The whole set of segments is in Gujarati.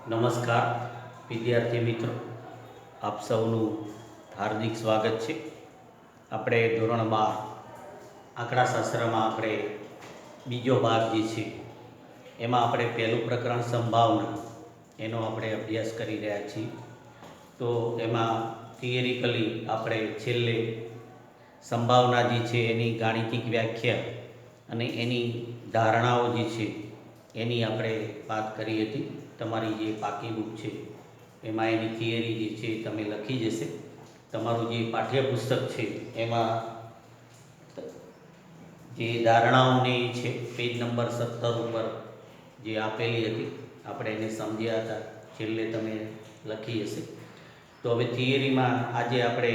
નમસ્કાર વિદ્યાર્થી મિત્રો, આપ સૌનું હાર્દિક સ્વાગત છે. આપણે ધોરણ 12 આંકડાશાસ્ત્રમાં આપણે બીજો ભાગ જે છે એમાં આપણે પહેલું પ્રકરણ સંભાવના એનો આપણે અભ્યાસ કરી રહ્યા છીએ. તો એમાં થિયરિકલી આપણે છેલ્લે સંભાવના જે છે એની ગાણિતિક વ્યાખ્યા અને એની ધારણાઓ જે છે એની આપણે વાત કરી હતી. તમારી જે પાકી બુક છે એમાં એની થિયરી જે છે તમે લખી જશે. તમારું જે પાઠ્યપુસ્તક છે એમાં જે ધારણાઓની છે પેજ નંબર 17 ઉપર જે આપેલી હતી આપણે એને સમજ્યા હતા, છેલ્લે તમે લખી હશે. તો હવે થિયરીમાં આજે આપણે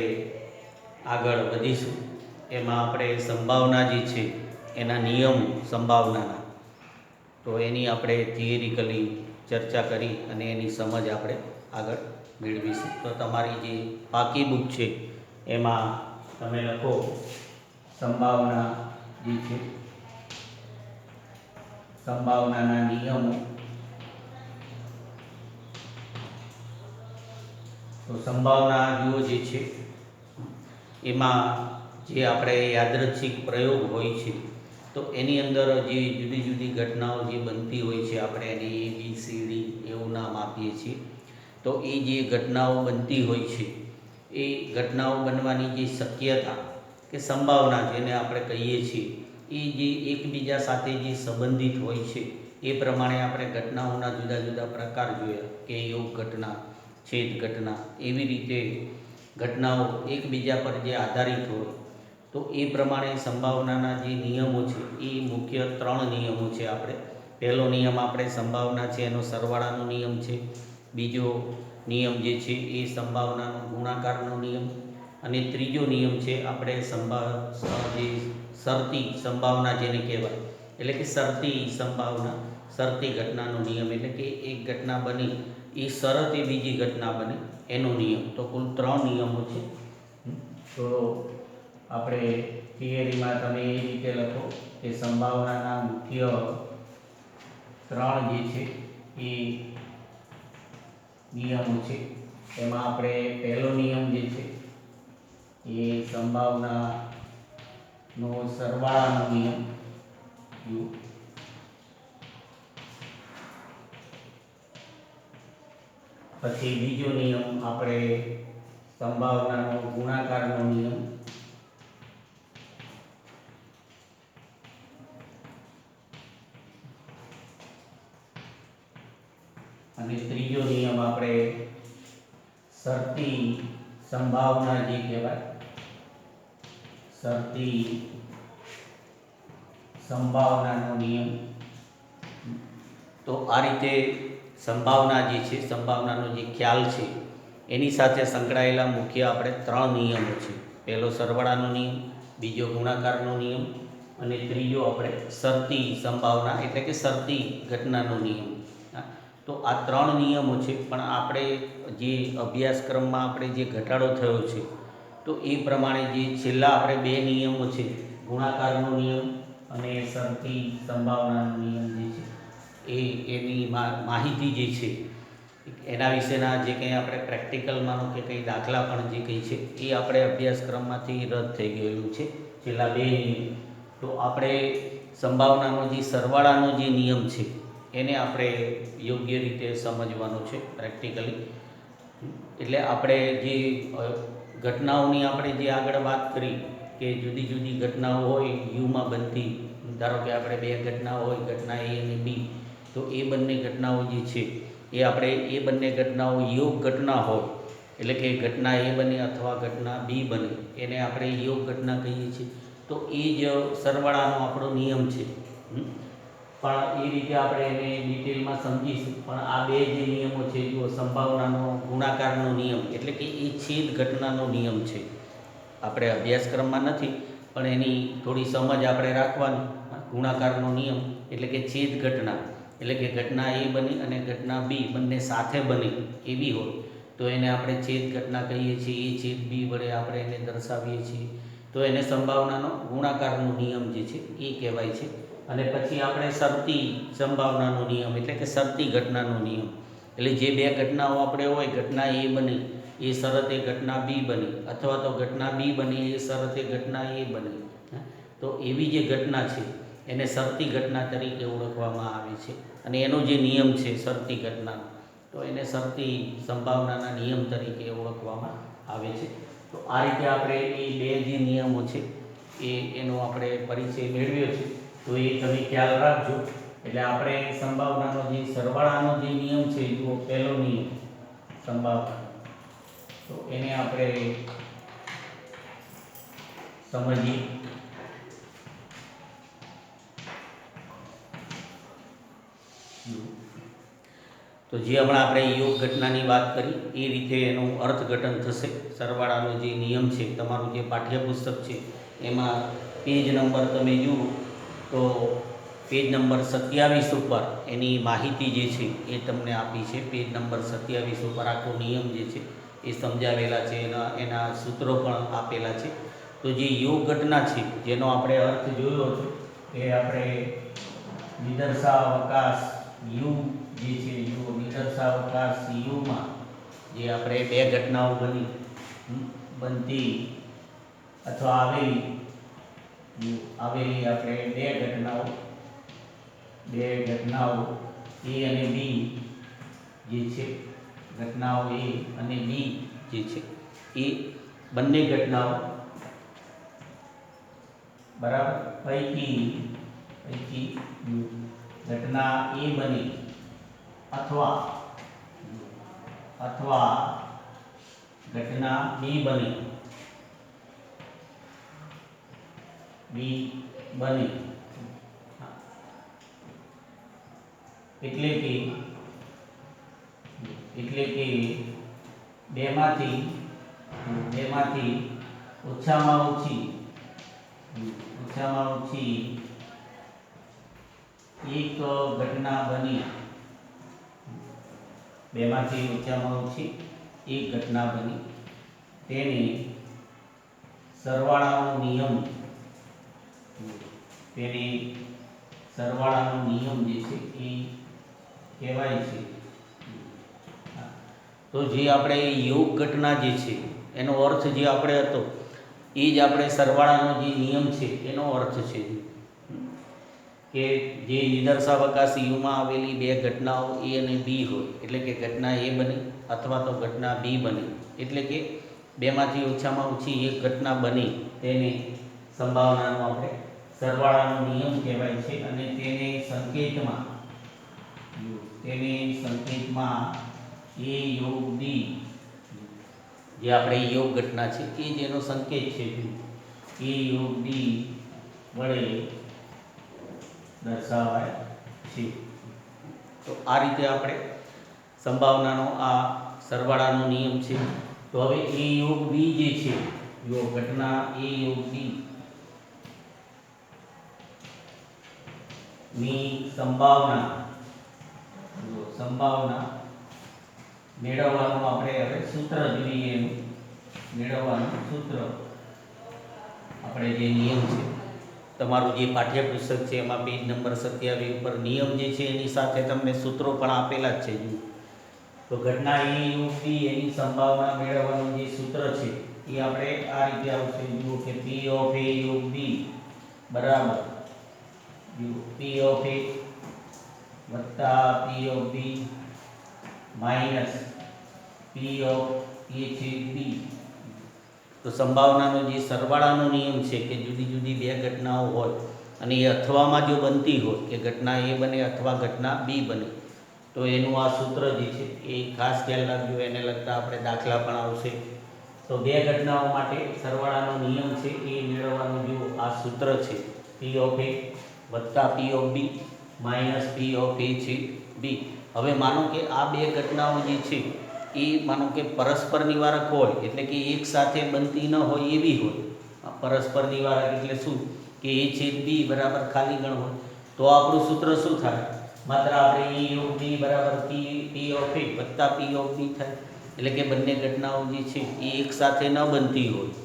આગળ વધીશું. એમાં આપણે સંભાવના જે છે એના નિયમો સંભાવનાના, તો એની આપણે થિયરિકલી ચર્ચા કરી અને એની સમજ આપણે આગળ મેળવીશું. તો તમારી જે પાકી બુક છે એમાં તમે લખો સંભાવના જે છે, સંભાવનાના નિયમો. તો સંભાવના જુઓ જે છે એમાં જે આપણે યાદૃચ્છિક પ્રયોગ હોય છે તો એની અંદર જે જુદી જુદી ઘટનાઓ જે બનતી હોય છે આપણે એને ABCD એવું નામ આપીએ છીએ. તો એ જે ઘટનાઓ બનતી હોય છે એ ઘટનાઓ બનવાની જે શક્યતા કે સંભાવના જેને આપણે કહીએ છીએ એ જે એકબીજા સાથે જે સંબંધિત હોય છે એ પ્રમાણે આપણે ઘટનાઓના જુદા જુદા પ્રકાર જોયા કે યોગ ઘટના, છેદ ઘટના, એવી રીતે ઘટનાઓ એકબીજા પર જે આધારિત હોય તો એ પ્રમાણે સંભાવનાના જે નિયમો છે એ મુખ્ય 3 નિયમો છે. આપણે પહેલો નિયમ આપણે સંભાવના છે એનો સરવાળાનો નિયમ છે. બીજો નિયમ જે છે એ સંભાવનાનો ગુણાકારનો નિયમ, અને ત્રીજો નિયમ છે આપણે જે શરતી સંભાવના જેને કહેવાય, એટલે કે શરતી સંભાવના, શરતી ઘટનાનો નિયમ, એટલે કે એક ઘટના બની એ શરતે બીજી ઘટના બને એનો નિયમ. તો કુલ 3 નિયમો છે. તો આપણે થિયરીમાં તમે એ રીતે લખો કે સંભાવનાના મુખ્ય 3 જે છે એ નિયમો છે. એમાં આપણે પહેલો નિયમ જે છે એ સંભાવનાનો સરવાળાનો નિયમ. પછી બીજો નિયમ આપણે સંભાવનાનો ગુણાકારનો નિયમ. અને ત્રીજો નિયમ આપણે શરતી સંભાવના જે કહેવાય, શરતી સંભાવનાનો નિયમ. તો આ રીતે સંભાવના જે છે, સંભાવનાનો જે ખ્યાલ છે એની સાથે સંકળાયેલા મુખ્ય આપણે 3 નિયમો છે. પહેલો સરવાળાનો નિયમ, બીજો ગુણાકારનો નિયમ અને ત્રીજો આપણે શરતી સંભાવના એટલે કે શરતી ઘટનાનો નિયમ. તો આ 3 નિયમો છે. પણ આપણે જે અભ્યાસક્રમમાં આપણે જે ઘટાડો થયો છે તો એ પ્રમાણે જે છેલ્લા આપણે 2 નિયમો છે, ગુણાકારનો નિયમ અને શરતી સંભાવનાનો નિયમ જે છે એની માહિતી જે છે એના વિશેના જે કંઈ આપણે પ્રેક્ટિકલમાંનો કે કંઈ દાખલા પણ જે કંઈ છે એ આપણે અભ્યાસક્રમમાંથી રદ થઈ ગયેલું છે, છેલ્લા 2 નિયમ. તો આપણે સંભાવનાનો જે સરવાળાનો જે નિયમ છે એને આપણે યોગ્ય રીતે સમજવાનો છે પ્રેક્ટિકલી. એટલે આપણે જે ઘટનાઓની આપણે જે આગળ વાત કરી કે જુદી જુદી ઘટનાઓ હોય યુમાં બનતી, ધારો કે આપણે 2 ઘટનાઓ હોય, ઘટના A અને B, તો એ બંને ઘટનાઓ જે છે એ આપણે એ બંને ઘટનાઓ યોગ ઘટના હોય એટલે કે ઘટના A બને અથવા ઘટના B બને એને આપણે યોગ ઘટના કહીએ છીએ. તો એ જ સરવાળાનો આપણો નિયમ છે. પણ એ રીતે આપણે એને ડિટેલમાં સમજીશું. પણ આ 2 જે નિયમો છે, જો સંભાવનાનો ગુણાકારનો નિયમ એટલે કે એ છેદ ઘટનાનો નિયમ છે. આપણે અભ્યાસક્રમમાં નથી પણ એની થોડી સમજ આપણે રાખવાની. ગુણાકારનો નિયમ એટલે કે છેદ ઘટના, એટલે કે ઘટના A બની અને ઘટના B બંને સાથે બની એવી હોય તો એને આપણે છેદ ઘટના કહીએ છીએ. એ છેદ B વડે આપણે એને દર્શાવીએ છીએ. તો એને સંભાવનાનો ગુણાકારનો નિયમ જે છે એ કહેવાય છે. અને પછી આપણે શરતી સંભાવનાનો નિયમ એટલે કે શરતી ઘટનાનો નિયમ, એટલે જે બે ઘટનાઓ આપણે હોય, ઘટના એ બની એ શરતે ઘટના બી બની, અથવા તો ઘટના બી બની એ શરતે ઘટના એ બની, તો એવી જે ઘટના છે એને શરતી ઘટના તરીકે ઓળખવામાં આવે છે. અને એનો જે નિયમ છે શરતી ઘટનાનો, તો એને શરતી સંભાવનાના નિયમ તરીકે ઓળખવામાં આવે છે. તો આ રીતે આપણે એ બે જે નિયમો છે એનો આપણે પરિચય મેળવ્યો છે. તો એ તમે ખ્યાલ રાખજો. એટલે આપણે સંભાવનાનો જે સરવાળાનો જે નિયમ છે, જુઓ પહેલો નિયમ સંભાવના, તો એને આપણે સમજીએ. તો જે હમણાં આપણે યોગ ઘટનાની વાત કરી એ રીતે એનું અર્થઘટન થશે. સરવાળાનો જે નિયમ છે, તમારું જે પાઠ્યપુસ્તક છે એમાં પેજ નંબર તમે જુઓ તો પેજ નંબર 27 ઉપર એની માહિતી જે છે એ તમને આપી છે. પેજ નંબર 27 ઉપર આખો નિયમ જે છે એ સમજાવેલા છે, એના સૂત્રો પણ આપેલા છે. તો જે યોગ ઘટના છે જેનો આપણે અર્થ જોયો છે એ આપણે નિદર્શાવકાશ યુ જે છે, યુ નિદર્શાવકાશ યુમાં જે આપણે બે ઘટનાઓ બનતી અથવા આવેલી આપણે બે ઘટનાઓ એ અને બી જે છે, ઘટનાઓ એ અને બી જે છે એ બંને ઘટનાઓ બરાબર પૈકી ઘટના એ બની અથવા ઘટના બી બની એટલે કે બેમાંથી ઓછામાં ઓછી એક ઘટના બની, બેમાંથી ઓછામાં ઓછી એક ઘટના બની, તેને સરવાળાનો નિયમ જે છે એ કહેવાય છે. તો જે આપણે યોગ ઘટના જે છે એનો અર્થ જે આપણે હતો એ જ આપણે સરવાળાનો જે નિયમ છે એનો અર્થ છે કે જે નિદર્શાવકાશ યુમાં આવેલી બે ઘટનાઓ એ અને બી હોય, એટલે કે ઘટના એ બની અથવા તો ઘટના બી બની, એટલે કે બેમાંથી ઓછામાં ઓછી એક ઘટના બની, તેને સંભાવનાનો આપણે સરવાળાનો નિયમ કહેવાય છે. અને તેને સંકેતમાં એ યોગ બી, જે આપણે યોગ ઘટના છે એ જ એનો સંકેત છે, એ યોગ બી વડે દર્શાવાય છે. તો આ રીતે આપણે સંભાવનાનો આ સરવાળાનો નિયમ છે. તો હવે એ યોગ બી જે છે, યોગ ઘટના એ યોગ બી ની સંભાવના મેળવવાનું આપણે હવે સૂત્ર જોઈએ. મેળવવાનું સૂત્ર આપણે જે નિયમ છે, તમારું જે પાઠ્યપુસ્તક છે એમાં પેજ નંબર 27 ઉપર નિયમ જે છે એની સાથે તમને સૂત્રો પણ આપેલા જ છે. તો ઘટના એ યોગ બી એની સંભાવના મેળવવાનું જે સૂત્ર છે એ આપણે આ રીતે આવશે. જુઓ કે P of A યોગ બી બરાબર P of A વત્તા P of B minus P of A છેદ B. તો સંભાવનાનો જે સરવાળાનો નિયમ છે કે જુદી જુદી બે ઘટનાઓ હોય અને એ અથવામાં જો બનતી હોય કે ઘટના એ બને અથવા ઘટના બી બને, તો એનું આ સૂત્ર જે છે એ ખાસ ખ્યાલ રાખજો. એને લગતા આપણે દાખલા પણ આવશે. તો બે ઘટનાઓ માટે સરવાળાનો નિયમ છે એ મેળવવાનું જો આ સૂત્ર છે, P of A વત્તા P of B minus P of A છેદ B. હવે માનો કે આ બે ઘટનાઓ જે છે એ માનો કે પરસ્પર નિવારક હોય, એટલે કે એક સાથે બનતી ન હોય એવી હોય. પરસ્પર નિવારક એટલે શું કે A છેદ B બરાબર ખાલી ગણ હોય, તો આપણું સૂત્ર શું થાય? માત્ર આપણે E of B બરાબર P of A વત્તા P of B થાય. એટલે કે બંને ઘટનાઓ જે છે એ એક સાથે ન બનતી હોય,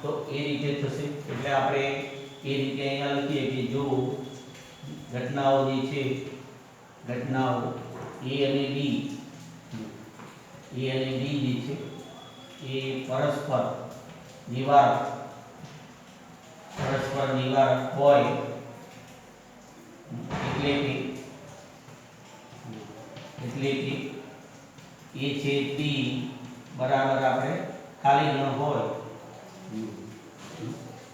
તો એ રીતે થશે. એટલે આપણે એ રીતે અહીંયા લખીએ કે જો ઘટનાઓ જે છે, ઘટનાઓ એ અને બી જે છે એ પરસ્પર નિવારક હોય એટલે કે એ છેદ બી બરાબર આપણે ખાલી ગણ હોય,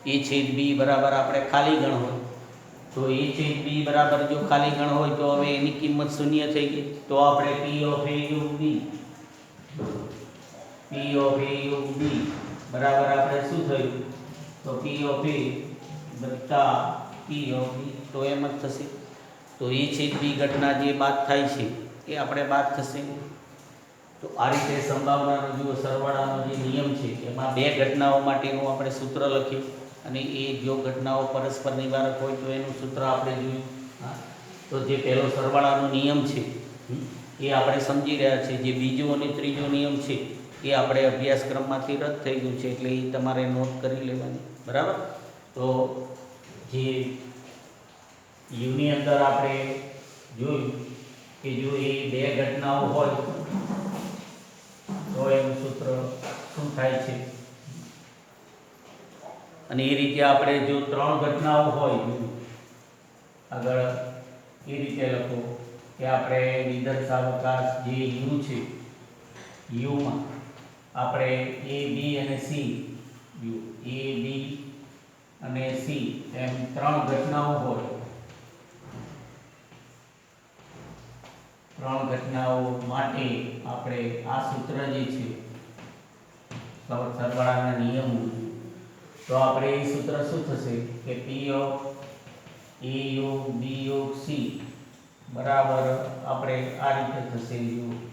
એ છેદ બી બરાબર આપણે ખાલી ગણ હોય, તો એ છેદ બી બરાબર જો ખાલી ગણ હોય તો હવે એની કિંમત શૂન્ય થઈ ગઈ, તો આપણે પી ઓફ એ યોગ બી બરાબર આપણે શું થયું, તો પી ઓફ એ વત્તા પી ઓફ બી, તો એમ જ થશે. તો એ છેદ બી ઘટના જે બાદ થાય છે એ આપણે બાદ થશે. તો આ રીતે સંભાવનાનો જો સરવાળાનો જે નિયમ છે એમાં બે ઘટનાઓ માટેનું આપણે સૂત્ર લખ્યું, અને એ જો ઘટનાઓ પરસ્પર નિવારક હોય તો એનું સૂત્ર આપણે જોયું. હા, તો જે પહેલો સરવાળાનો નિયમ છે એ આપણે સમજી રહ્યા છે. જે બીજો અને ત્રીજો નિયમ છે એ આપણે અભ્યાસક્રમમાંથી રદ થઈ ગયું છે, એટલે એ તમારે નોટ કરી લેવાની. બરાબર. તો જે યુની અંદર આપણે જોયું કે જો એ બે ઘટનાઓ હોય તો એનું સૂત્ર શું થાય છે, અને એ રીતે આપણે જો ત્રણ ઘટનાઓ હોય આગળ એ રીતે લખો કે આપણે નિદર્શાવકાશ જે યુ છે, યુમાં આપણે એ બી અને સી, યુ એ બી અને સી એમ ત્રણ ઘટનાઓ હોય, ત્રણ ઘટનાઓ માટે આપણે આ સૂત્ર જે છે સરવાળાના નિયમો, તો આપણે એ સૂત્ર શું થશે કે પી ઓફ એ યોગ બી યોગ સી બરાબર આપણે આ રીતે થશે,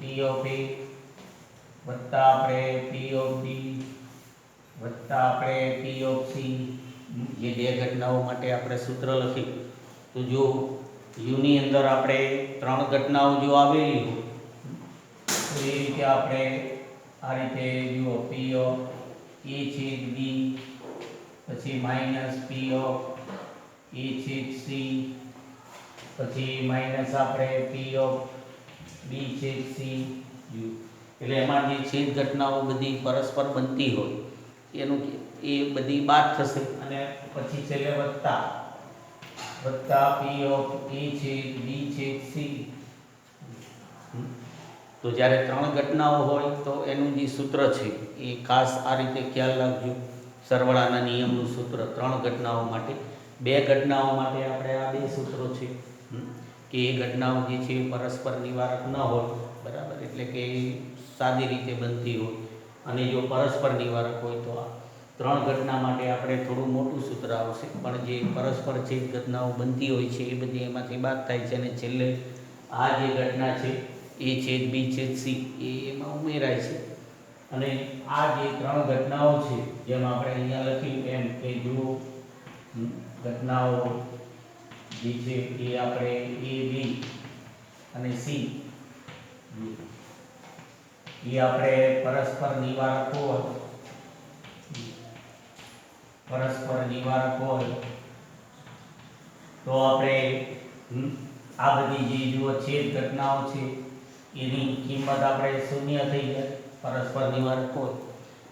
પી ઓફ એ વત્તા આપણે પી ઓફ બી વત્તા આપણે પી ઓફ સી, જે બે ઘટનાઓ માટે આપણે સૂત્ર લખી. તો જો યુની અંદર આપણે ત્રણ ઘટનાઓ જો આવેલી હોય તો એ રીતે આપણે આ રીતે જુઓ પી ઓફ એ છેદ બી પછી માઇનસ પી ઓફ એ છેદ સી પછી માઇનસ આપણે પી ઓફ બી છેદ સી યુ, એટલે એમાં જે છેદ ઘટનાઓ બધી પરસ્પર બનતી હોય એનું એ બધી બાદ થશે, અને પછી છેલ્લે વત્તા પી ઓફ એ છેદ બી છેદ સી. તો જ્યારે ત્રણ ઘટનાઓ હોય તો એનું જે સૂત્ર છે એ ખાસ આ રીતે ખ્યાલ રાખજો. સરવાળાના નિયમનું સૂત્ર ત્રણ ઘટનાઓ માટે, બે ઘટનાઓ માટે આપણે આ બે સૂત્રો છે કે એ ઘટનાઓ જે છે પરસ્પર નિવારક ન હોય, બરાબર, એટલે કે સાદી રીતે બનતી હોય, અને જો પરસ્પર નિવારક હોય તો આ ત્રણ ઘટના માટે આપણે થોડું મોટું સૂત્ર આવશે, પણ જે પરસ્પર છેદ ઘટનાઓ બનતી હોય છે એ બધી એમાંથી બાદ થાય છે, અને છેલ્લે આ જે ઘટના છે એ છેદ બી છેદ સી એ એમાં ઉમેરાય છે. અને આ જે ત્રણ ઘટનાઓ છે જેમ આપણે અહીંયા લખ્યું એમ કે જો ઘટનાઓ જે છે એ આપણે એ બી અને સી એ આપણે પરસ્પર નિવારક હોય તો આપણે આ બધી જે જુઓ છેદ ઘટનાઓ છે એની કિંમત આપણે શૂન્ય થઈ જાય. પરસ્પર નિવારક હોય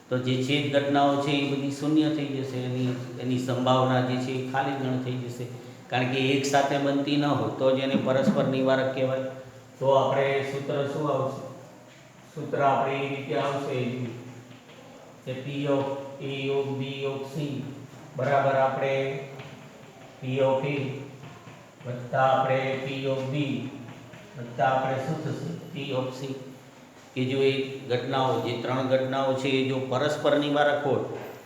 તો જે છેદ ઘટનાઓ છે એ બધી શૂન્ય થઈ જશે, એની સંભાવના જે છે એ ખાલી ગણ થઈ જશે, કારણ કે એક સાથે બનતી ન હોય તો જ એને પરસ્પર નિવારક કહેવાય. તો આપણે સૂત્ર શું આવશે, સૂત્ર આપણે એ રીતે આવશે કે પી ઓફ એ યોગ બી યોગ સી બરાબર આપણે પી ઓફ એ વત્તા આપણે પી ઓફ બી વત્તા આપણે શું થશે પી ઓફ સી, કે જો એ ઘટનાઓ જે ત્રણ ઘટનાઓ છે એ જો પરસ્પર નિવારક હોય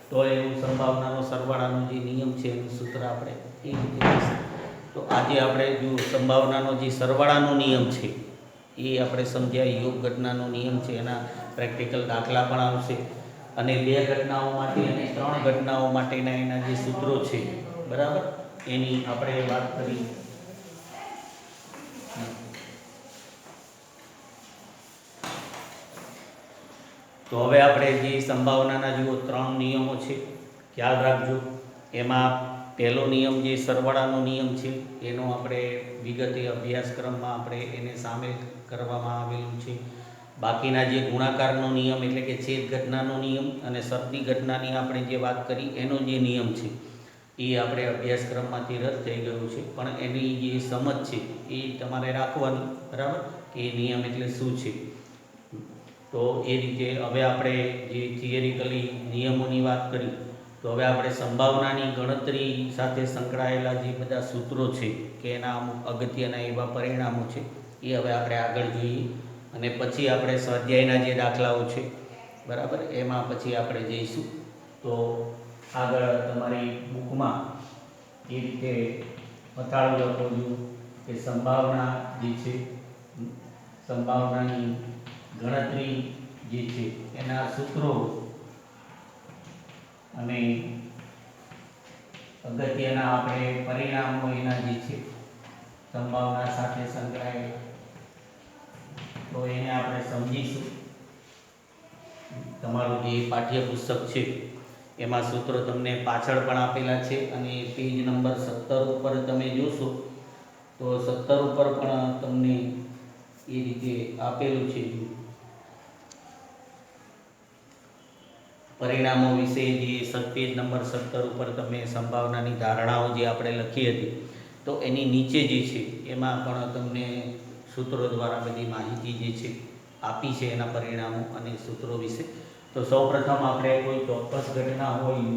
તો એનું સંભાવનાનો સરવાળાનો જે નિયમ છે એનું સૂત્ર આપણે એ રીતે થશે. તો આજે આપણે જો સંભાવનાનો જે સરવાળાનો નિયમ છે એ આપણે સમજ્યા, યોગ ઘટનાનો નિયમ છે, એના પ્રેક્ટિકલ દાખલા પણ આવશે, અને બે ઘટનાઓ માટે અને ત્રણ ઘટનાઓ માટેના એના જે સૂત્રો છે, બરાબર, એની આપણે વાત કરી. તો હવે આપણે જે સંભાવનાના જુઓ ત્રણ નિયમો છે ખ્યાલ રાખજો. એમાં પહેલો નિયમ જે સરવાળાનો નિયમ છે એનો આપણે વિગતે અભ્યાસક્રમમાં આપણે એને સામેલ કરવામાં આવેલું છે. બાકીના જે ગુણાકારનો નિયમ એટલે કે છેદ ઘટનાનો નિયમ અને શરતી ઘટનાની આપણે જે વાત કરી એનો જે નિયમ છે એ આપણે અભ્યાસક્રમમાંથી રદ થઈ ગયું છે, પણ એની જે સમજ છે એ તમારે રાખવાની, બરાબર, કે એ નિયમ એટલે શું છે. તો એ રીતે હવે આપણે જે થિયરિકલી નિયમોની વાત કરી, તો હવે આપણે સંભાવનાની ગણતરી સાથે સંકળાયેલા જે બધા સૂત્રો છે કે એના અમુક અગત્યના એવા પરિણામો છે એ હવે આપણે આગળ જોઈએ, અને પછી આપણે સ્વાધ્યાયના જે દાખલાઓ છે, બરાબર, એમાં પછી આપણે જઈશું. તો આગળ તમારી બુકમાં એ રીતે મથાળું લખો છો કે સંભાવના જે છે, સંભાવનાની ગણતરી જે છે એના સૂત્રો અને અગત્યના આપણે પરિણામો એના જે છે સંભાવના સાથે સંકળાયેલા, તો એને આપણે સમજીશું. તમારું જે પાઠ્યપુસ્તક છે એમાં સૂત્રો તમને પાછળ પણ આપેલા છે, અને પેજ નંબર 17 ઉપર તમે જોશો તો 17 ઉપર પણ તમને એ રીતે આપેલું છે. પરિણામો વિશે જે પેજ નંબર 17 ઉપર તમે સંભાવનાની ધારણાઓ જે આપણે લખી હતી, તો એની નીચે જે છે એમાં પણ તમને સૂત્રો દ્વારા બધી માહિતી જે છે આપી છે એના પરિણામો અને સૂત્રો વિશે. તો સૌપ્રથમ આપણે કોઈ ચોક્કસ ઘટના હોય,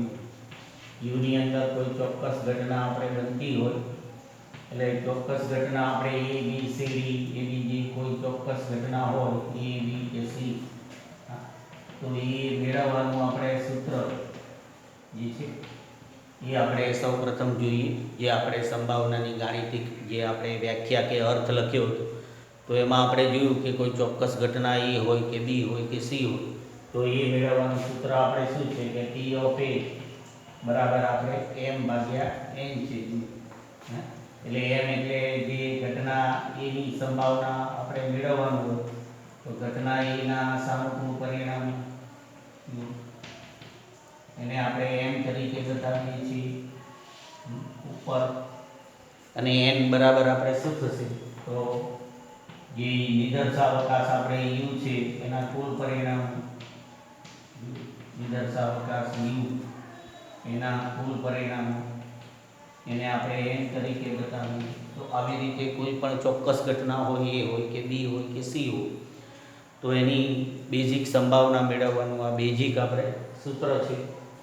યુની અંદર કોઈ ચોક્કસ ઘટના આપણે બનતી હોય, એટલે ચોક્કસ ઘટના આપણે એ બી સી ડી એવી જે કોઈ ચોક્કસ ઘટના હોય એ બી કે સી, તો એ મેળવવાનું આપણે સૂત્ર જે છે એ આપણે સૌપ્રથમ જોઈએ. જે આપણે સંભાવનાની ગાણિતિક જે આપણે વ્યાખ્યા કે અર્થ લખ્યો હતો, તો એમાં આપણે જોયું કે કોઈ ચોક્કસ ઘટના એ હોય કે બી હોય કે સી હોય, તો એ મેળવવાનું સૂત્ર આપણે શું છે કે P ઓફ A બરાબર આપણે m ભાગ્યા n છે. એટલે m એટલે જે ઘટના એની સંભાવના આપણે મેળવવાનું હોય, તો ઘટના એના સાનુકૂળ પરિણામ એને આપણે m તરીકે બતાવીએ છીએ ઉપર, અને n બરાબર આપણે શું થશે, તો જે નિદર્શાવકાશ આપણે u છે એના કુલ પરિણામ, નિદર્શાવકાશ u એના કુલ પરિણામ એને આપણે n તરીકે બતાવીએ. તો આવી રીતે કોઈ પણ ચોક્કસ ઘટના હોય, એ હોય કે બી હોય કે સી હોય, તો એની બેઝિક સંભાવના મેળવવાનું આ બેઝિક આપણે સૂત્ર છે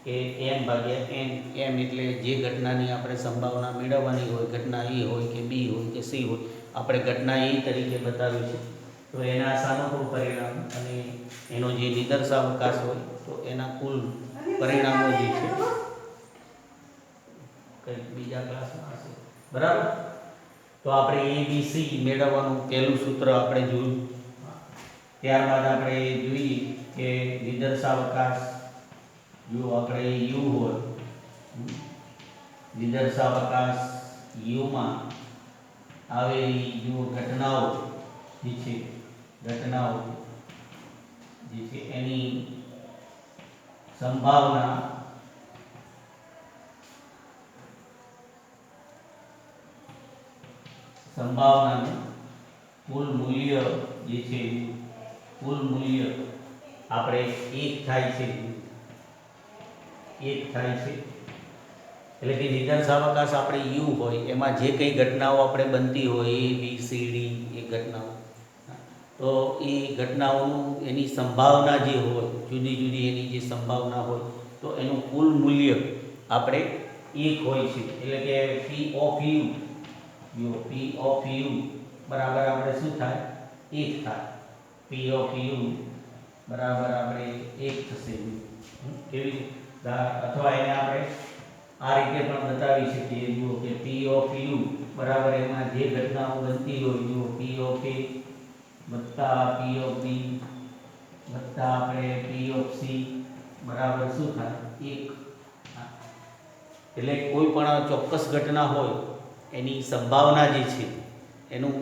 કે m ભાગ્યા n. m એટલે જે ઘટનાની આપણે સંભાવના મેળવવાની હોય, ઘટના એ હોય કે બી હોય કે સી હોય, આપણે ઘટના એ તરીકે બતાવ્યું છે, તો એના સાનુકૂળ પરિણામ અને એનો જે નિદર્શાવકાશ હોય તો એના કુલ પરિણામો જે છે કંઈક બીજા ક્લાસમાં હશે, બરાબર. તો આપણે એ બી સી મેળવવાનું પહેલું સૂત્ર આપણે જોયું. ત્યારબાદ આપણે જોઈએ કે નિદર્શાવકાશ જો આપણે u હોય, નિદર્શાવકાશ u માં આવેલી જો ઘટનાઓ જે છે, ઘટનાઓ જે છે એની સંભાવના સંભાવનાનું કુલ મૂલ્ય જે છે, કુલ મૂલ્ય આપણે 1 થાય છે, 1 થાય છે. એટલે કે નિદર્શાવકાશ આપણે u હોય એમાં જે કંઈ ઘટનાઓ આપણે બનતી હોય એ બી સી ડી એ ઘટનાઓ, તો એ ઘટનાઓનું એની સંભાવના જે હોય, જુદી જુદી એની જે સંભાવના હોય, તો એનું કુલ મૂલ્ય આપણે 1 હોય છે. એટલે કે P ઓફ u, જો P ઓફ u બરાબર આપણે શું થાય, 1 થાય. P ઓફ u બરાબર આપણે 1 થશે. કેવી, અથવા એને આપણે આ રીતે પણ બતાવી શકીએ, જુઓ કે P ઓફ u બરાબર એમાં જે ઘટનાઓ બનતી હોય, જુઓ P ઓફ A વત્તા P ઓફ B વત્તા આપણે P ઓફ C બરાબર શું થાય, 1. એટલે કોઈ પણ ચોક્કસ ઘટના હોય એની સંભાવના જે છે, એનું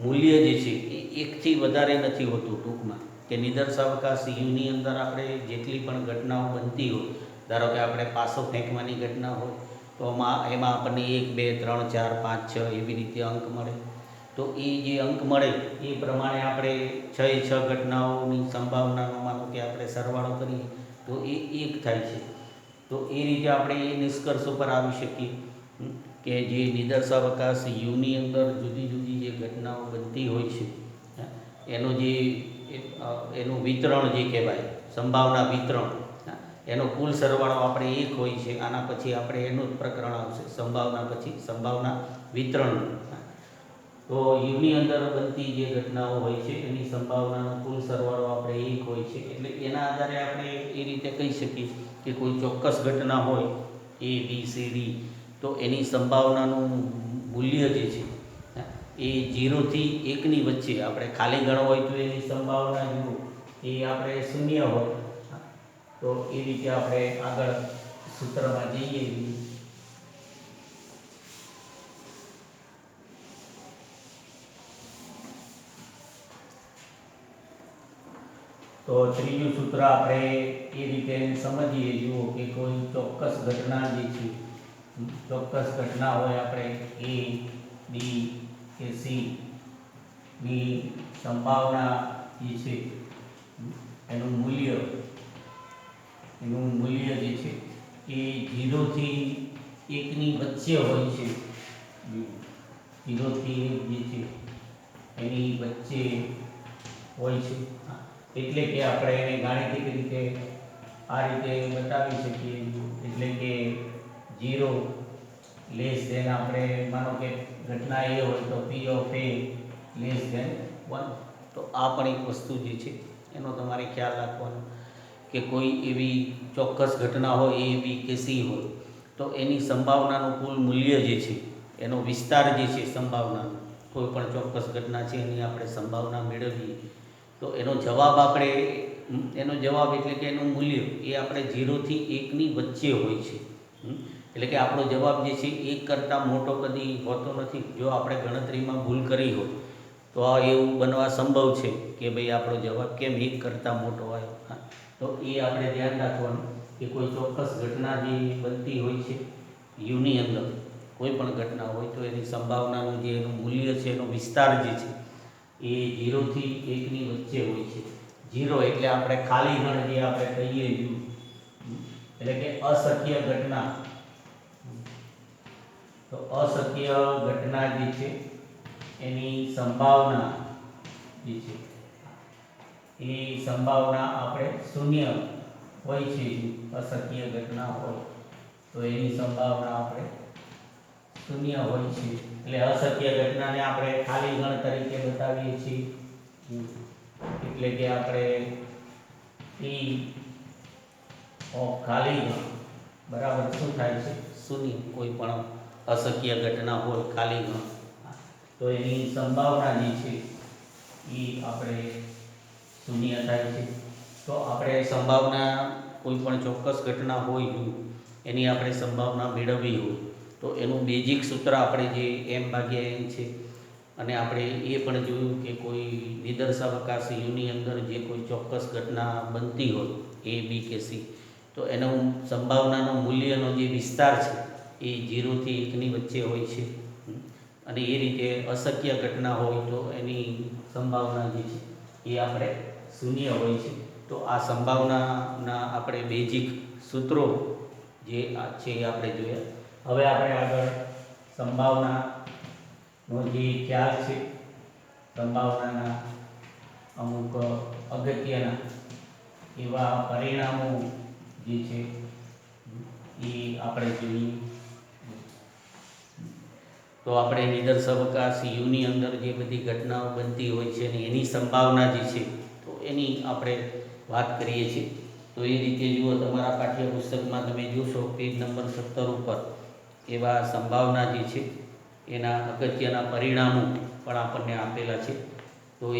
મૂલ્ય જે છે એ 1 થી વધારે નથી હોતું. ટૂંકમાં કે નિદર્શાવકાશ યુની અંદર આપણે જેટલી પણ ઘટનાઓ બનતી હોય, ધારો કે આપણે પાસો ફેંકવાની ઘટના હોય તો એમાં આપણને 1, 2, 3, 4, 5, 6 એવી રીતે અંક મળે. તો એ જે અંક મળે એ પ્રમાણે આપણે 6 ઘટનાઓની સંભાવનાનો માનો કે આપણે સરવાળો કરીએ તો એ 1 થાય છે. તો એ રીતે આપણે એ નિષ્કર્ષ ઉપર આવી શકીએ કે જે નિદર્શાવકાશ યુની અંદર જુદી જુદી જે ઘટનાઓ બનતી હોય છે એનું જે એનું વિતરણ જે કહેવાય સંભાવના વિતરણ, એનો કુલ સરવાળો આપણે 1 હોય છે. આના પછી આપણે એનું જ પ્રકરણ આવશે સંભાવના પછી સંભાવના વિતરણ. તો યુની અંદર બનતી જે ઘટનાઓ હોય છે એની સંભાવનાનો કુલ સરવાળો આપણે 1 હોય છે. એટલે એના આધારે આપણે એ રીતે કહી શકીએ કે કોઈ ચોક્કસ ઘટના હોય A, B, C, D, તો એની સંભાવનાનું મૂલ્ય જે છે એ 0 થી 1ની વચ્ચે આપણે ખાલી ગણ હોય તો એની સંભાવના જુઓ એ આપણે 0 હોય. તો એ રીતે આપણે આગળ સૂત્રમાં જઈએ. તો ત્રીજું સૂત્ર આપણે એ રીતે સમજીએ. જુઓ કે કોઈ ચોક્કસ ઘટના જે છે, ચોક્કસ ઘટના હોય આપણે A, B કે C ની સંભાવના જે છે એનું મૂલ્ય જે છે એ 0 થી 1ની વચ્ચે હોય છે. 0 થી 1 જે છે એની વચ્ચે હોય છે. એટલે કે આપણે એને ગાણિતિક રીતે આ રીતે બતાવી શકીએ. એટલે કે 0 લેસ ધેન આપણે માનો કે ઘટના એ હોય તો P of A less than 1. તો આ પણ એક વસ્તુ જે છે એનો તમારે ખ્યાલ રાખવાનો કે કોઈ એવી ચોક્કસ ઘટના હોય A, B કે C હોય તો એની સંભાવનાનું કુલ મૂલ્ય જે છે એનો વિસ્તાર જે છે સંભાવનાનો, કોઈ પણ ચોક્કસ ઘટના છે એની આપણે સંભાવના મેળવીએ તો એનો જવાબ એટલે કે એનું મૂલ્ય એ આપણે 0 થી 1ની વચ્ચે હોય છે. એટલે કે આપણો જવાબ જે છે 1 કરતાં મોટો કદી હોતો નથી. જો આપણે ગણતરીમાં ભૂલ કરી હોય તો આ એવું બનવા સંભવ છે કે ભાઈ આપણો જવાબ કેમ 1 કરતાં મોટો આવ્યો. તો એ આપણે ધ્યાન રાખવાનું કે કોઈ ચોક્કસ ઘટના જે બનતી હોય છે યુની અંદર, કોઈ પણ ઘટના હોય તો એની સંભાવનાનું જે એનું મૂલ્ય છે, એનો વિસ્તાર જે છે એ 0 થી 1ની વચ્ચે હોય છે. 0 એટલે આપણે ખાલી ગણ જે આપણે કહીએ એટલે કે અશક્ય ઘટના. તો અશક્ય ઘટના જે છે એની સંભાવના જે છે એ સંભાવના આપણે 0 હોય છે. અશક્ય ઘટના હોય તો એની સંભાવના આપણે 0 હોય છે. એટલે અશક્ય ઘટનાને આપણે ખાલી ગણ તરીકે બતાવીએ છીએ. એટલે કે આપણે P ઓફ ખાલી ગણ બરાબર શું થાય છે? 0. કોઈ પણ અશક્ય ઘટના હોય ખાલી ગણ તો એની સંભાવના જે છે એ આપણે 0 થાય છે. તો આપણે સંભાવના કોઈ પણ ચોક્કસ ઘટના હોય એની આપણે સંભાવના મેળવવી હોય તો એનું બેઝિક સૂત્ર આપણે જે m/n છે. અને આપણે એ પણ જોયું કે કોઈ નિદર્શાવકાશ યુની અંદર જે કોઈ ચોક્કસ ઘટના બનતી હોય A, B કે C તો એનો સંભાવનાનો મૂલ્યનો જે વિસ્તાર છે એ 0 થી 1ની વચ્ચે હોય છે. અને એ રીતે અશક્ય ઘટના હોય તો એની સંભાવના જે છે એ આપણે 0 હોય છે. તો આ સંભાવનાના આપણે બેઝિક સૂત્રો જે છે એ આપણે જોયા. હવે આપણે આગળ સંભાવનાનો જે ખ્યાલ છે, સંભાવનાના અમુક અગત્યના એવા પરિણામો જે છે એ આપણે જોઈએ. તો આપણે નિદર્શાવકાશ યુની અંદર જે બધી ઘટનાઓ બનતી હોય છે અને એની સંભાવના જે છે તો એની આપણે વાત કરીએ છીએ. તો એ રીતે જુઓ, તમારા પાઠ્યપુસ્તકમાં તમે જોશો પેજ નંબર 17 ઉપર એવા સંભાવના જે છે એના અગત્યના પરિણામો પણ આપણને આપેલા છે. તો એ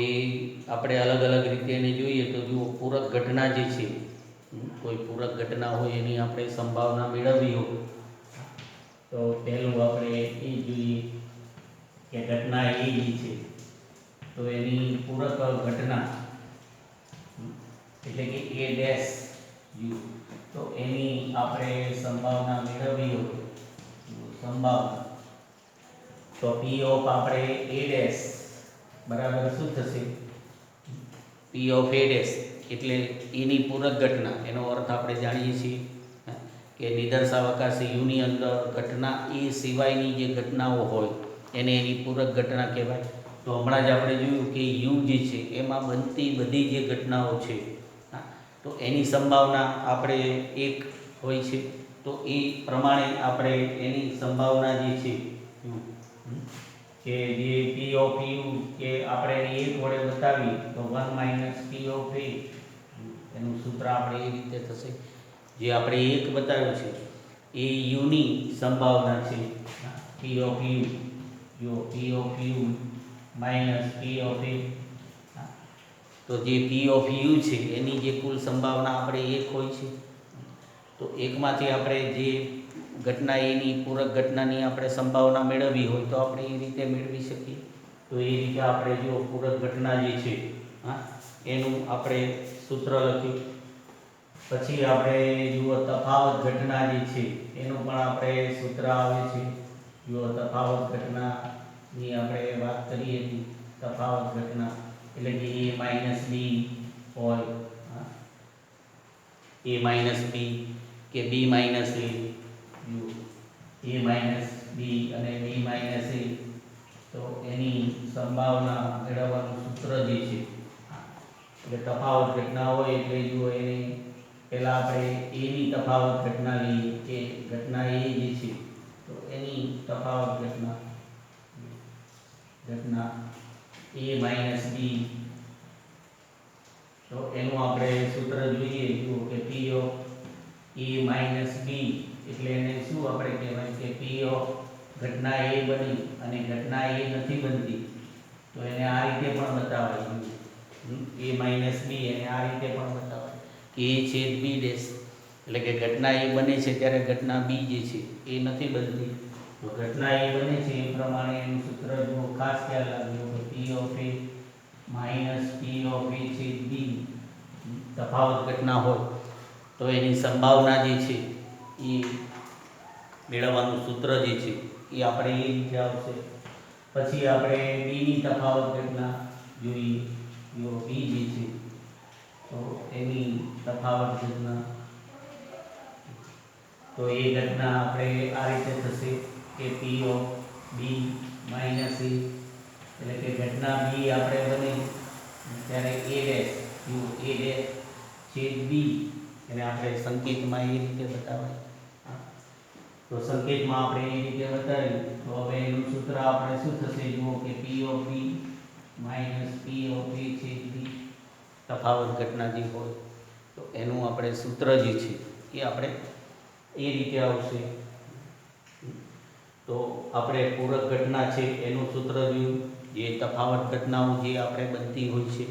આપણે અલગ અલગ રીતે એને જોઈએ તો જુઓ, પૂરક ઘટના જે છે, કોઈ પૂરક ઘટના હોય એની આપણે સંભાવના મેળવવી હોય તો પહેલું આપણે એ જોઈએ કે ઘટના એ જે છે તો એની પૂરક ઘટના એટલે કે A' તો એની આપણે સંભાવના મેળવવી હોય સંભાવના. તો પી ઓફ આપણે એ ડેશ બરાબર શું થશે? પી ઓફ એ ડેશ એટલે એની પૂરક ઘટના. એનો અર્થ આપણે જાણીએ છીએ કે નિદર્શાવકાશી યુની અંદર ઘટના એ સિવાયની જે ઘટનાઓ હોય એને એની પૂરક ઘટના કહેવાય. તો હમણાં જ આપણે જોયું કે યુ જે છે એમાં બનતી બધી જે ઘટનાઓ છે તો એની સંભાવના આપણે એક હોય છે. તો એ પ્રમાણે આપણે એની સંભાવના જે છે કે જે પી ઓફ યુ કે આપણે એને એક વડે બતાવીએ તો 1 માઇનસ પી ઓફ એ એનું સૂત્ર આપણે એ રીતે થશે. જે આપણે એક બતાવ્યું છે એ યુની સંભાવના છે P of U P of U minus P of A. તો જે પી ઓફ યુ છે એની જે કુલ સંભાવના આપણે એક હોય છે. તો એકમાંથી આપણે જે ઘટના એની પૂરક ઘટનાની આપણે સંભાવના મેળવવી હોય તો આપણે એ રીતે મેળવી શકીએ. તો એ રીતે આપણે જો પૂરક ઘટના જે છે એનું આપણે સૂત્ર લખ્યું. પછી આપણે જુઓ તફાવત ઘટના જે છે એનું પણ આપણે સૂત્ર આવે છે. જુઓ તફાવત ઘટનાની આપણે વાત કરીએ હતી. તફાવત ઘટના એટલે કે એ માઇનસ બી હોય, એ માઇનસ બી કે બી માઇનસ એ માઇનસ બી અને બી માઇનસ એ. તો એની સંભાવના મેળવવાનું સૂત્ર જે છે એટલે તફાવત ઘટના હોય એટલે જુઓ એની પહેલાં આપણે એની તફાવત ઘટના લઈએ કે ઘટના એ જે છે તો એની તફાવત ઘટના એ માઇનસ બી. તો એનું આપણે સૂત્ર જોઈએ જુઓ કે પી ઓફ એ માઇનસ બી એટલે એને શું આપણે કહેવાય કે પી ઓફ ઘટના એ બની અને ઘટના એ નથી બનતી તો એને આ રીતે પણ બતાવાય. એ માઇનસ બી એને આ રીતે પણ બતાવાય કે એ છેદ બી ડેશ એટલે કે ઘટના એ બને છે ત્યારે ઘટના બી જે છે એ નથી બનતી. તો ઘટના એ બને છે એ પ્રમાણે એનું સૂત્ર જો ખાસ ખ્યાલ રાખજો કે P of A minus P of A છેદ બી તફાવત ઘટના હોય તો એની સંભાવના જે છે એ મેળવવાનું સૂત્ર જે છે એ આપણે એ રીતે આવશે. પછી આપણે બીની તફાવત ઘટના જોઈએ. જો બી જે છે તો એની તફાવત ઘટના તો એ ઘટના આપણે આ રીતે થશે કે પી ઓફ બી માઇનસ એ એટલે કે ઘટના બી આપણે બને ત્યારે એ ડેશ એ ડેશ છેદ બી એને આપણે સંકેતમાં એ રીતે બતાવાય. તો સંકેતમાં આપણે એ રીતે બતાવ્યું તો હવે એનું સૂત્ર આપણે શું થશે જુઓ કે P of B minus P of A છેદ બી તફાવત ઘટના જે હોય તો એનું આપણે સૂત્ર જે છે એ આપણે એ રીતે આવશે. તો આપણે પૂરક ઘટના છે એનું સૂત્ર જોયું. જે તફાવત ઘટનાઓ જે આપણે બનતી હોય છે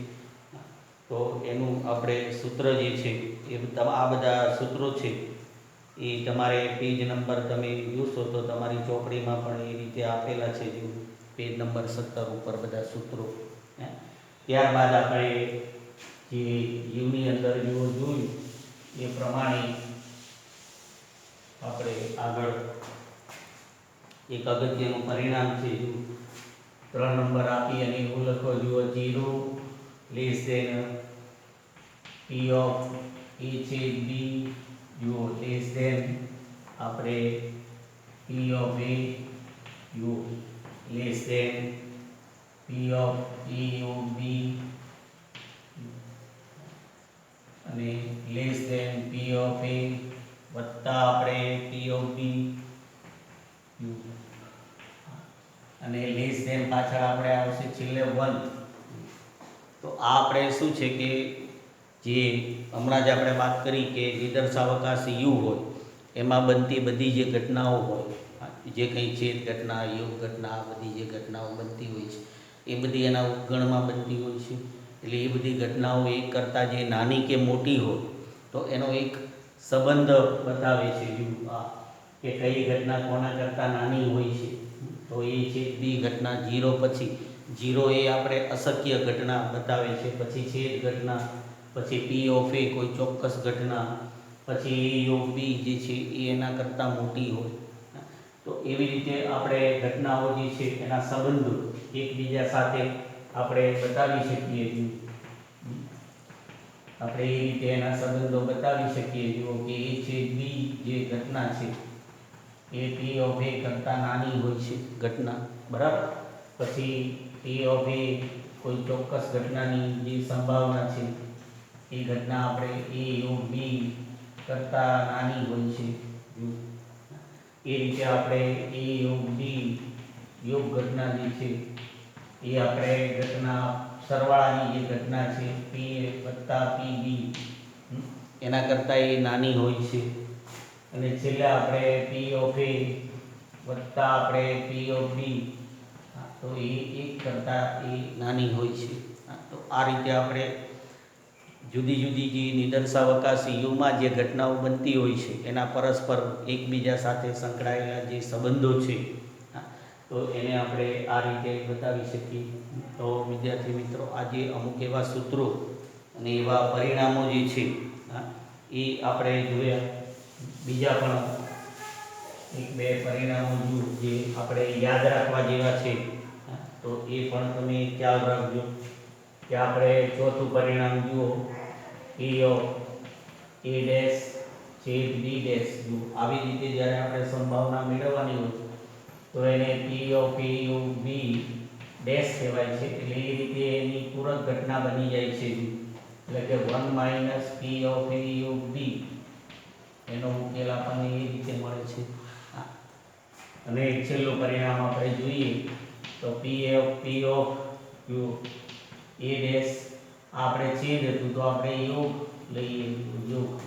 તો એનું આપણે સૂત્ર જે છે એ આ બધા સૂત્રો છે એ તમારે પેજ નંબર તમે જોશો તો તમારી ચોપડીમાં પણ એ રીતે આપેલા છે. જો પેજ નંબર 17 ઉપર બધા સૂત્રો. ત્યારબાદ આપણે જે યુની અંદર જોયું એ પ્રમાણે આપણે આગળ એક અગત્યનું પરિણામ છે. જો 3 નંબર આપી અને એવું લખો જુઓ 0 less than P of A છેદ બી. જુઓ લેસ ધેન આપણે પી ઓફ એ જુઓ less than P of A of B અને less than P of A વત્તા આપણે પી ઓફ બી અને લેસ ધેન પાછળ આપણે આવશે છેલ્લે 1. તો આ આપણે શું છે કે જે હમણાં જ આપણે વાત કરી કે નિદર્શાવકાશી યુ હોય એમાં બનતી બધી જે ઘટનાઓ હોય જે કંઈ છેદ ઘટના યોગ ઘટના બધી જે ઘટનાઓ બનતી હોય છે એ બધી એના ઉપગણમાં બનતી હોય છે. એટલે એ બધી ઘટનાઓ એક કરતાં જે નાની કે મોટી હોય તો એનો એક સંબંધ બતાવે છે યુ કે કઈ ઘટના કોના કરતાં નાની હોય છે. તો એ છે બી ઘટના 0 પછી 0 એ આપણે અશક્ય ઘટના બતાવે છે. પછી છેદ ઘટના પછી પી ઓફ એ કોઈ ચોક્કસ ઘટના પછી એ યોગ બી જે છે એ એના કરતાં મોટી હોય. તો તો એવી રીતે આપણે ઘટનાઓ જે છે એના સંબંધો એકબીજા સાથે આપણે બતાવી શકીએ છીએ. આપણે એ રીતે એના સંબંધો બતાવી શકીએ જુઓ કે એ છે બી જે ઘટના છે એ પી ઓફ એ કરતાં નાની હોય છે ઘટના, બરાબર. પછી પી ઓફ એ કોઈ ચોક્કસ ઘટનાની જે સંભાવના છે એ ઘટના આપણે એ યોગ બી કરતાં નાની હોય છે. એ રીતે આપણે એ યોગ બી યોગ ઘટના જે છે એ આપણે ઘટના સરવાળાની જે ઘટના છે પી એ વત્તા પી બી એના કરતાં એ નાની હોય છે. અને છેલ્લે આપણે પી ઓફ એ વત્તા આપણે પી ઓફ બી તો એ એક કરતાં એ નાની હોય છે. તો આ રીતે આપણે જુદી જુદી જે નિદર્શાવકાશી યુમાં જે ઘટનાઓ બનતી હોય છે એના પરસ્પર એકબીજા સાથે સંકળાયેલા જે સંબંધો છે તો એને આપણે આ રીતે બતાવી શકીએ. તો વિદ્યાર્થી મિત્રો, આજે અમુક એવા સૂત્રો અને એવા પરિણામો જે છે એ આપણે જોયા. બીજા પણ એક બે પરિણામો જે આપણે યાદ રાખવા જેવા છે તો એ પણ તમે ખ્યાલ રાખજો. કે આપણે ચોથું પરિણામ જુઓ, પી ઓફ એ ડેશ છેદ બી ડેશ. જુઓ, આવી રીતે જ્યારે આપણે સંભાવના મેળવવાની હોય તો એને P of A U B dash કહેવાય છે. એટલે એ રીતે એની પૂરક ઘટના બની જાય છે. એટલે કે 1 minus P of A U B એનો ઉકેલ આપણને એ રીતે મળે છે. અને છેલ્લું પરિણામ આપણે જોઈએ તો પી ઓફ યુ એ ડેશ આપણે છેદ હતું તો આપણે યોગ લઈએ. યોગ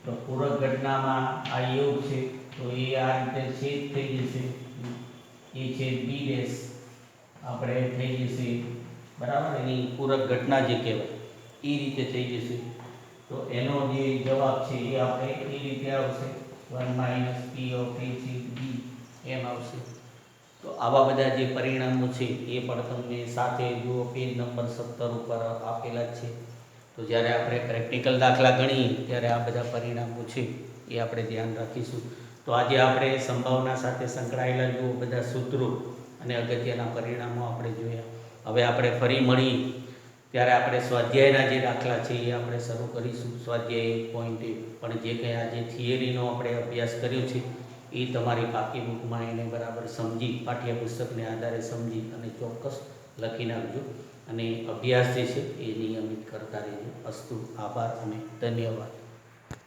તો પૂરક ઘટનામાં આ યોગ છે તો એ આ રીતે છેદ થઈ જશે. એ છેદ બી ડેશ આપણે થઈ જશે, બરાબર. એની પૂરક ઘટના જે કહેવાય એ રીતે થઈ જશે. તો એનો જે જવાબ છે એ આપણે એ રીતે આવશે, 1 માઇનસ પી ઓફ એ છેદ બી એમ આવશે. તો આવા બધા જે પરિણામો છે એ પણ તમને સાથે જુઓ પેજ નંબર 17 ઉપર આપેલા જ છે. તો જ્યારે આપણે પ્રેક્ટિકલ દાખલા ગણીએ ત્યારે આ બધા પરિણામો છે એ આપણે ધ્યાન રાખીશું. તો આજે આપણે સંભાવના સાથે સંકળાયેલા જુઓ બધા સૂત્રો અને અગત્યના પરિણામો આપણે જોયા. હવે આપણે ફરી મળી ત્યારે આપણે સ્વાધ્યાયના જે દાખલા છે એ આપણે શરૂ કરીશું. સ્વાધ્યાય 1.1 પણ જે કંઈ આજે થિયરીનો આપણે અભ્યાસ કર્યો છે એ તમારી પાકી બુકમાં એને બરાબર સમજી, પાઠ્યપુસ્તકને આધારે સમજી અને ચોક્કસ લખી નાખજો. અને અભ્યાસ જે છે એ નિયમિત કરતા રહેજો. અસ્તુ, આભાર અને ધન્યવાદ.